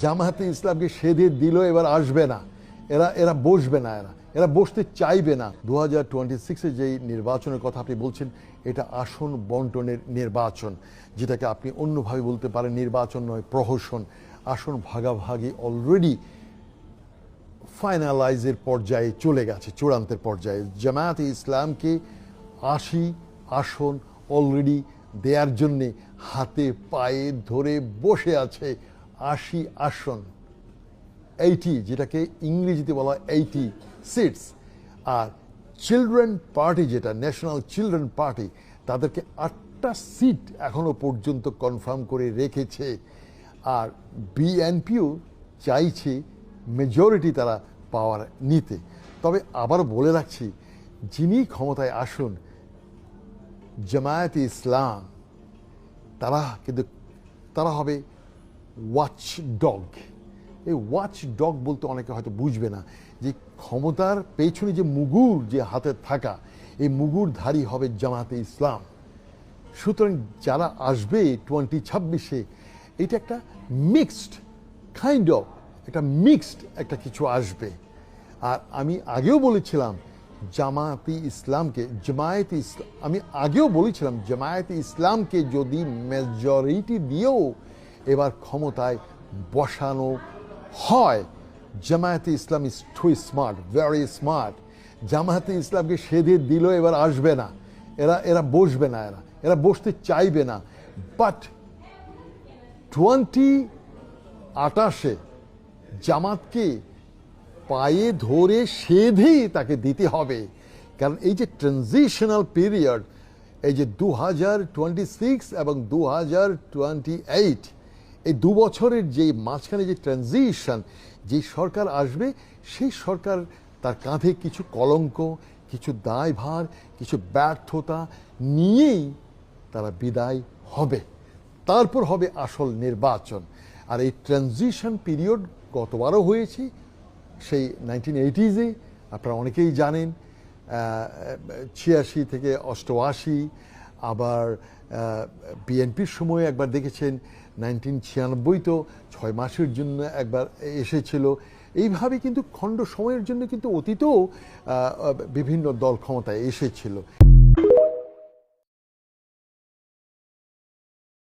জামায়াতে ইসলামকে সেধে দিল, এবার আসবে না, এরা বসবে না, এরা বসতে চাইবে না। 2026-এ যেই নির্বাচনের কথা আপনি বলছেন, এটা আসন বন্টনের নির্বাচন, যেটাকে আপনি অন্যভাবে বলতে পারেন নির্বাচন নয়, প্রহসন। আসন ভাগাভাগি অলরেডি ফাইনালাইজের পর্যায়ে চলে গেছে, চূড়ান্তের পর্যায়ে। জামায়াতে ইসলামকে 80 আসন অলরেডি দেওয়ার জন্যে হাতে পায়ে ধরে বসে আছে। 80 আসন, 80, যেটাকে ইংরেজিতে বলা হয় 80 সিটস। আর চিলড্রেন পার্টি, যেটা ন্যাশনাল চিলড্রেন পার্টি, তাদেরকে 8টা সিট এখনো পর্যন্ত কনফার্ম করে রেখেছে। আর বিএনপিও চাইছে মেজরিটি তারা পাওয়ার নিতে। তবে আবার বলে রাখছি, যিনি ক্ষমতায় আসুন, জামায়াতে ইসলাম, তারা হবে ওয়াচ ডগ। এই ওয়াচ ডগ বলতে অনেকে হয়তো বুঝবে না যে ক্ষমতার পেছনে যে মুগুর যে হাতে থাকা, এই মুগুরধারী হবে জামায়াতে ইসলাম। সুতরাং যারা আসবে 2026-এ, এটা একটা মিক্সড একটা কিছু আসবে। আর আমি আগেও বলেছিলাম জামায়াতে ইসলামকে যদি মেজরিটি দিয়েও এবার ক্ষমতায় বসানো হয়, Jamaat-e Islam is too smart, very smart. Jamaat-e ইসলামকে সেধে দিল, এবার আসবে না, এরা বসবে না, এরা বসতে চাইবে না। বাট 2028-এ জামাতকে পায়ে ধরে সেধেই তাকে দিতে হবে। কারণ এই যে ট্রানজিশনাল পিরিয়ড, এই যে 2026 এবং 2028, এই 2 বছরের যে মাঝখানে যে ট্রানজিশন, যে সরকার আসবে, সেই সরকার তার কাঁধে কিছু কলঙ্ক, কিছু দায়ভার, কিছু ব্যর্থতা নিয়েই তারা বিদায় হবে। তারপর হবে আসল নির্বাচন। আর এই ট্রানজিশন পিরিয়ড গতবারও হয়েছে, সেই 1980-এ, আপনারা অনেকেই জানেন। 86 থেকে 88, আবার বিএনপির সময় একবার দেখেছেন 1996, তো 6 মাসের জন্য একবার এসেছিল। এইভাবে কিন্তু খণ্ড সময়ের জন্য কিন্তু অতীতেও বিভিন্ন দল ক্ষমতায় এসেছিল।